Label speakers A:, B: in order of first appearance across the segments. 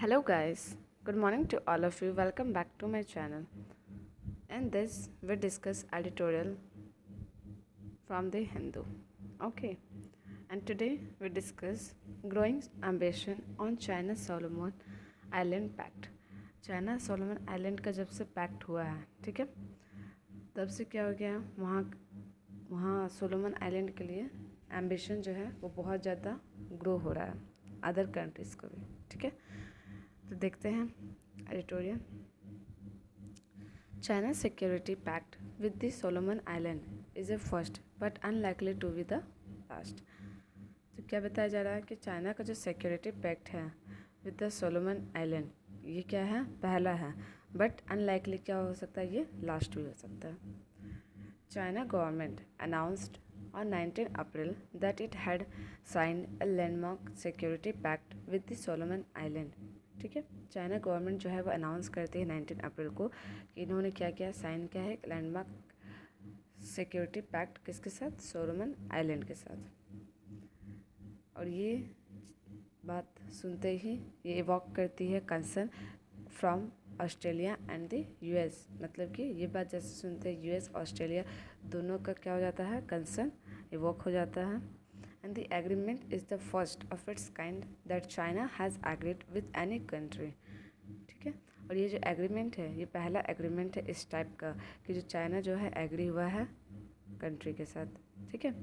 A: Hello guys, good morning to all of you. Welcome back to my channel. In this, we discuss editorial from the Hindu. Okay, and today we discuss growing ambition on China Solomon Island Pact. China Solomon island का जब से pact हुआ है, ठीक है, तब से क्या हो गया, वहाँ वहाँ सोलोमन आइलैंड के लिए एम्बिशन जो है वो बहुत ज़्यादा ग्रो हो रहा है अदर कंट्रीज़ को भी, ठीक है। तो देखते हैं editorial. China's security pact with the Solomon Island is a first but unlikely to be the last। तो क्या बताया जा रहा है कि चाइना का जो सिक्योरिटी पैक्ट है विद द सोलोमन आइलैंड, ये क्या है, पहला है, बट अनलाइकली क्या हो सकता है, ये लास्ट भी हो सकता है। China government announced on 19 April that it had signed a landmark security pact with the Solomon Island। ठीक है, चाइना गवर्नमेंट जो है वो अनाउंस करती है 19 अप्रैल को कि इन्होंने क्या किया, साइन किया है एक लैंडमार्क सिक्योरिटी पैक्ट किसके साथ, सोलोमन आइलैंड के साथ। और ये बात सुनते ही ये इवॉक करती है concern from Australia and the US. मतलब कि ये बात जैसे सुनते हैं यूएस ऑस्ट्रेलिया दोनों का क्या हो जाता है, कंसर्न इवॉक हो जाता है। And the agreement is the first of its kind that China has agreed with any country. ठीक है, और ये जो एग्रीमेंट है ये पहला एग्रीमेंट है इस टाइप का कि जो चाइना जो है एग्री हुआ है कंट्री के साथ, ठीक है,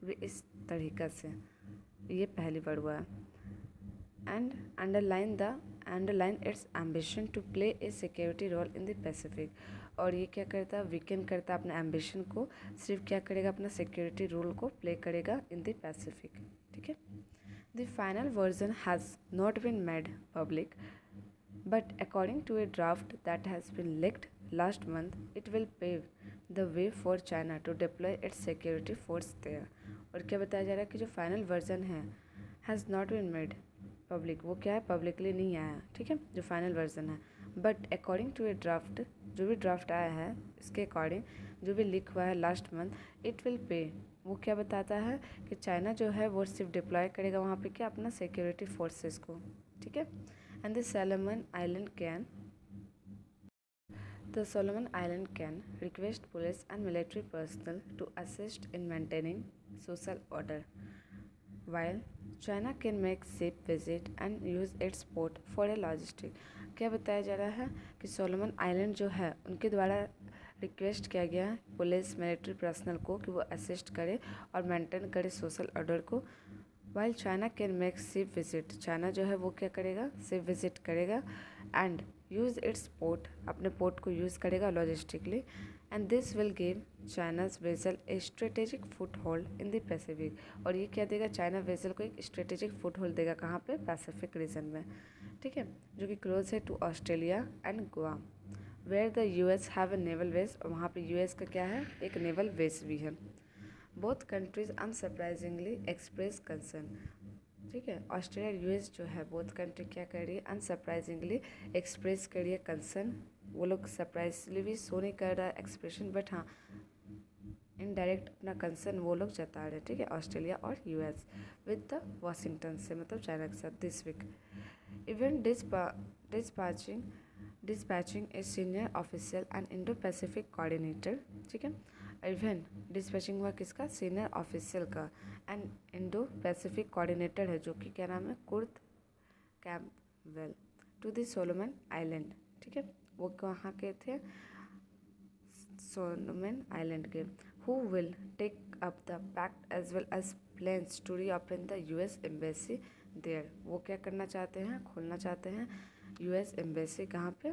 A: वे इस तरीक़ा से ये पहली बार हुआ है। And underline its ambition to play a security role in the Pacific. और ये क्या करता है, वीकेंड करता है अपने एम्बिशन को, सिर्फ क्या करेगा, अपना सिक्योरिटी रोल को प्ले करेगा इन द पैसिफिक। ठीक है, the final version has not been made public but according to a draft that has been leaked last month it will pave the way for China to deploy its security force there. और क्या बताया जा रहा है कि जो final version है has not been made public, वो क्या है, पब्लिकली नहीं आया, ठीक है, जो फाइनल वर्जन है, but according to a draft, जो भी ड्राफ्ट आया है इसके अकॉर्डिंग जो भी लिख हुआ है last month, it will pay, वो क्या बताता है कि चाइना जो है वो सिर्फ डिप्लॉय करेगा वहाँ पे क्या, अपना सिक्योरिटी फोर्सेस को। ठीक है, and the Solomon island can The Solomon Island can request police and military personnel to assist in maintaining social order, while China can make ship visit and use its port for a logistic। क्या बताया जा रहा है कि Solomon island जो है उनके द्वारा रिक्वेस्ट किया गया है पुलिस मिलिट्री पर्सनल को कि वो असिस्ट करे और मेंटेन करे सोशल ऑर्डर को। While China can make ship visit, China जो है वो क्या करेगा, शिप विजिट करेगा एंड यूज़ इट्स पोर्ट, अपने पोर्ट को यूज़ करेगा logistically, and this will give China's vessel A strategic foot hold in the Pacific. और ये क्या देगा, चाइना वेसल को एक स्ट्रेटेजिक फुट होल्ड देगा, कहाँ पे, पैसिफिक रीजन में, ठीक है, जो कि क्लोज है to Australia and Goa, where the US have a naval base, और वहाँ पे यूएस का क्या है, एक नेवल बेस भी है। Both countries unsurprisingly express concern. ठीक है, ऑस्ट्रेलिया यूएस जो है बोथ कंट्री क्या कर रही है, अनसरप्राइजिंगली एक्सप्रेस कर रही है कंसर्न। वो लोग सरप्राइजली भी शो नहीं कर रहा है एक्सप्रेशन, बट हाँ इनडायरेक्ट अपना कंसर्न वो लोग जता रहे हैं, ठीक है, ऑस्ट्रेलिया और यूएस विद द वाशिंगटन से, मतलब चाइना के साथ this week. Event dispatching a senior official and Indo-Pacific coordinator, ठीक है, इवेंट डिस्पैचिंग हुआ किसका, सीनियर ऑफिशियल का, एंड इंडो पैसिफिक कोऑर्डिनेटर है जो कि क्या नाम है, Kurt Campbell, to the Solomon Island. ठीक है, वो कहाँ के थे, सोलोमन आइलैंड के। Who will take up the pact as well as plans to reopen the US embassy there. वो क्या करना चाहते हैं, खोलना चाहते हैं यूएस एम्बेसी, कहाँ पे,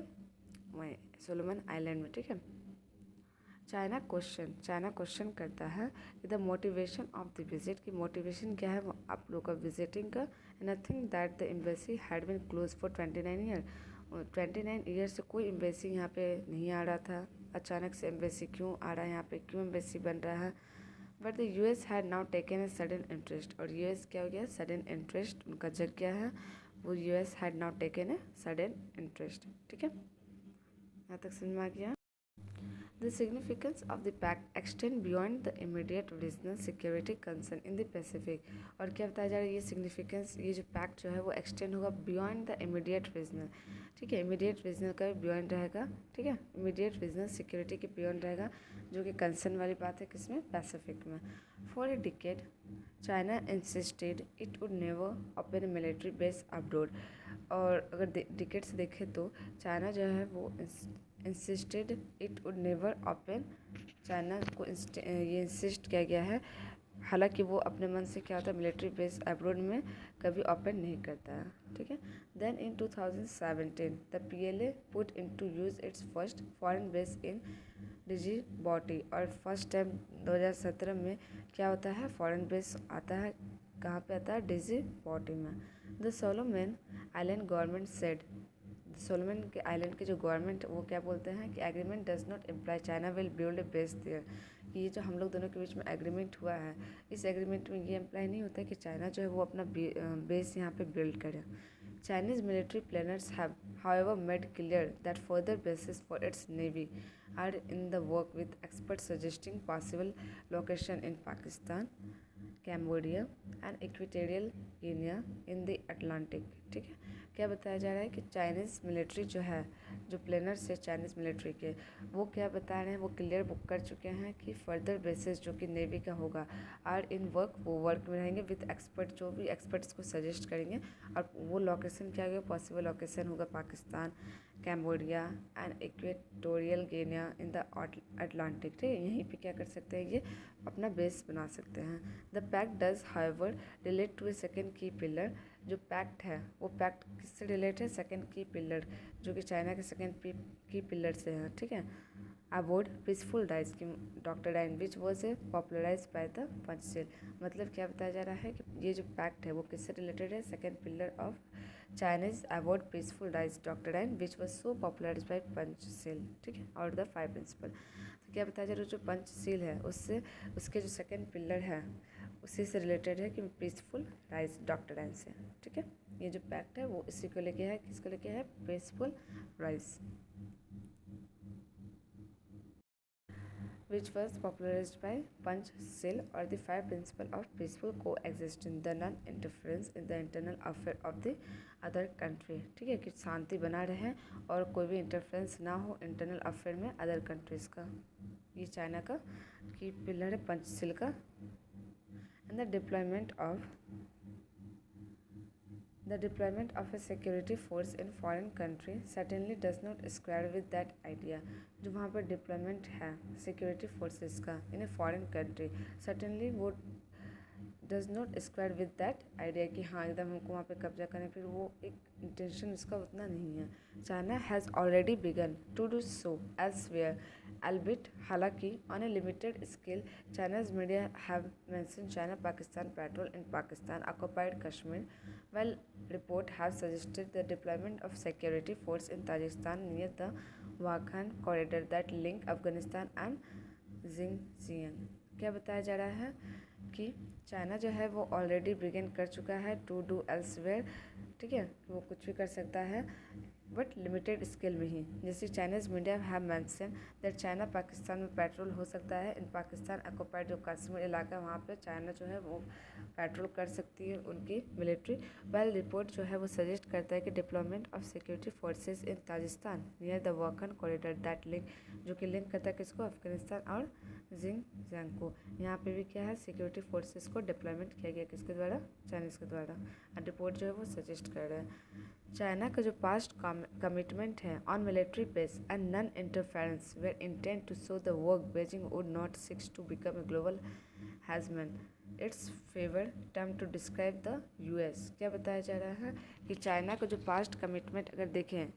A: वहीं सोलोमन आइलैंड में। ठीक है, चाइना क्वेश्चन करता है कि the motivation of the visit, की मोटिवेशन क्या है आप लोग का विजिटिंग का। Nothing that the embassy had been close for 29 year, 29 year से कोई एम्बेसी यहाँ पे नहीं आ रहा था, अचानक से एम्बेसी क्यों आ रहा है यहाँ पे, क्यों एम्बेसी बन रहा है। But the US had now taken a sudden interest, और यूएस क्या हो गया, सडन इंटरेस्ट उनका जग गया है, वो US had now taken a sudden interest. ठीक है, यहाँ तक समझ में आ गया। The significance of the pact extend beyond the immediate regional security concern in the Pacific। और क्या बताया जा रहा है, ये सिग्निफिकेंस, ये जो पैक्ट जो है वो एक्सटेंड होगा बियॉन्ड द इमीडिएट रीजनल। ठीक है, इमीडिएट रीजनल का भी बियॉन्ड रहेगा। ठीक है, इमीडिएट रीजनल सिक्योरिटी के बियॉन्ड रहेगा, जो कि कंसर्न वाली बात है किसमें, पैसिफिक में। For a decade China insisted it would never open military base abroad. और अगर डिकेड से देखें तो चाइना जो है वो insisted it would never open, China को ये इंसिस्ट किया गया है, हालांकि वो अपने मन से क्या होता है मिलिट्री बेस अब्रोड में कभी ओपन नहीं करता है। ठीक है, then in 2017 the PLA put into use its first foreign base in Djibouti. और फर्स्ट टाइम 2017 में क्या होता है, फॉरेन बेस आता है, कहाँ पे आता है, डिजिबॉटी में। The Solomon Island government said, Solomon के आइलैंड के जो गवर्नमेंट वो क्या बोलते हैं कि agreement does not imply China will build a base there. कि ये जो हम लोग दोनों के बीच में एग्रीमेंट हुआ है, इस एग्रीमेंट में ये इम्प्लाई नहीं होता है कि चाइना जो है वो अपना बेस यहाँ पे बिल्ड करे। Chinese military planners have, however, made clear that further bases for its navy are in the work, with experts suggesting possible location in Pakistan, Cambodia and Equatorial Guinea in the Atlantic। ठीक है, क्या बताया जा रहा है कि Chinese military जो है, जो प्लानर्स है चाइनीज़ मिलिट्री के, वो क्या बता रहे हैं, वो क्लियर बुक कर चुके हैं कि फर्दर बेसिस जो कि नेवी का होगा आर इन वर्क, वो वर्क में रहेंगे विद एक्सपर्ट, जो भी एक्सपर्ट्स को सजेस्ट करेंगे। और वो लोकेशन क्या होगा, पॉसिबल लोकेशन होगा Pakistan, Cambodia and equatorial Guinea in the Atlantic. ठीक है, यहीं पे क्या कर सकते हैं, ये अपना बेस बना सकते हैं। The pact does however relate to a second key pillar. जो पैक्ट है वो पैक्ट किससे रिलेट है, सेकेंड की पिलर, जो कि चाइना के सेकेंड की पिलर से है। ठीक है, अबोर्ड पीसफुल डाइज की doctrine which was a popularise by the Panchsheel. मतलब क्या बताया जा रहा है कि ये जो पैक्ट है वो किससे रिलेटेड है, second pillar of Chinese abroad peaceful dies doctrine which was so popularise by Panchsheel. ठीक है, और द 5 प्रिंसिपल। तो क्या बताया जा रहा है, जो पंचशील है उससे उसके जो सेकेंड पिलर है उसी से रिलेटेड है कि पीसफुल राइज डॉक्ट्राइन से। ठीक है, ये जो पैक्ट है वो इसी को लेके है, किसको लेके है, peaceful rise, which was popularized by Panchshil, or the 5 principles of peaceful coexistence, the non-interference in the internal affair of the other country. ठीक है, कि शांति बना रहे और कोई भी इंटरफेरेंस ना हो इंटरनल अफेयर में अदर कंट्रीज़ का। ये चाइना का की पिलर है पंचशील का। And the deployment of a security force in foreign country certainly does not square with that idea। जो वहाँ पर डिप्लॉयमेंट है सिक्योरिटी फोर्सेस का इन ए फॉरेन कंट्री, सर्टेनली वो does not square with that idea कि हाँ एकदम हमको वहाँ पे कब्जा करें, फिर वो एक इंटेंशन इसका उतना नहीं है। China has already begun to do so elsewhere albeit हालांकि on a limited scale। China's media have mentioned China Pakistan patrol in Pakistan occupied Kashmir, while report have suggested the deployment of security force in Tajikistan near the Wakhan corridor that link Afghanistan and Xinjiang। क्या बताया जा रहा है कि China जो है वो already begin कर चुका है टू डू एल्सवेयर। ठीक है, वो कुछ भी कर सकता है बट लिमिटेड स्केल में ही। जैसे Chinese media have mention that China Pakistan में पेट्रोल हो सकता है इन पाकिस्तान ऑक्युपाइड, जो कश्मीर इलाका है वहाँ पे चाइना जो है वो पेट्रोल कर सकती है उनकी मिलिट्री। वेल रिपोर्ट जो है वो सजेस्ट करता है कि deployment of security forces in Tajikistan near the Wakhan corridor that link, जो कि लिंक करता है किसको, अफगानिस्तान और जिंगजियांग को। यहाँ पे भी क्या है, सिक्योरिटी फोर्सेस को डिप्लॉयमेंट किया गया किसके द्वारा, चाइनीज़ के द्वारा। और रिपोर्ट जो है वो सजेस्ट कर रहा है चाइना का जो पास्ट कमिटमेंट है on military base and non interference were intent to show the work Beijing would not seeks to become a global hegemon its favour term to describe the US. क्या बताया जा रहा है कि China का जो past commitment अगर देखें,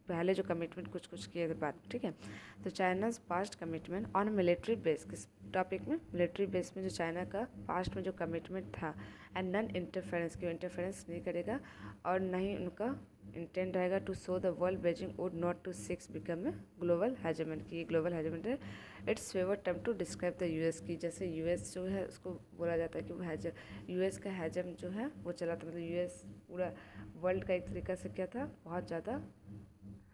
A: पहले जो कमिटमेंट कुछ किए थे बात। ठीक है, तो China's past commitment on military base, किस टॉपिक में, मिलिट्री बेस में जो चाइना का पास्ट में जो कमिटमेंट था एंड नॉन इंटरफेरेंस, की इंटरफेरेंस नहीं करेगा और ना ही उनका इंटेंट रहेगा to show the world Beijing would not to seeks become a global hegemon, की ग्लोबल हैजमेंट है। Its favour term to describe the US की, जैसे यूएस जो है उसको बोला जाता है कि वो यूएस का हैजम जो है वो चला था, मतलब यूएस पूरा वर्ल्ड का एक तरीका से क्या था, बहुत ज़्यादा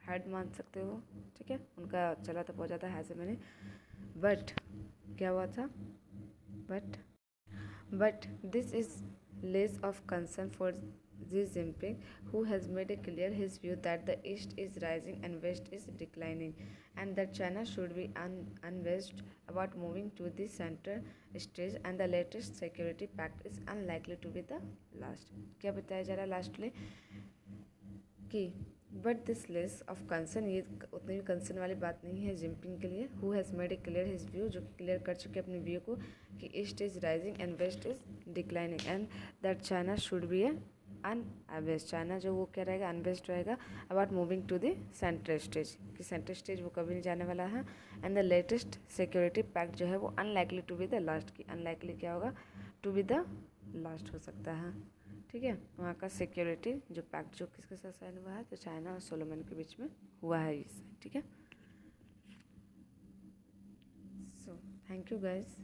A: हेड मान सकते हो, ठीक है, उनका चला था बहुत ज़्यादा है मैंने। बट क्या हुआ था, but this is less of concern for Xi Jinping, who has made it clear his view that the East is rising and West is declining, and that China should be unwest about moving to the center stage, and the latest security pact is unlikely to be the last. क्या बताया जा रहा है lastly कि but this less of concern, ये उतनी भी concern वाली बात नहीं है जिनपिंग के लिए। Who has made a clear his view, जो क्लियर कर चुके अपने व्यू को कि east is rising and west is declining, and that China should be a unwest, China जो वो क्या रहेगा, अनवेस्ट रहेगा about moving to the central stage, कि सेंट्रल स्टेज वो कभी नहीं जाने वाला है। And the latest security pact जो है वो unlikely to be the last, की अनलाइकली क्या होगा, टू बी द लास्ट हो सकता है, ठीक है। वहाँ का सिक्योरिटी जो पैक्ट जो किसके साथ साइन हुआ है, तो चाइना और सोलोमन के बीच में हुआ है ये, ठीक है। So thank you guys.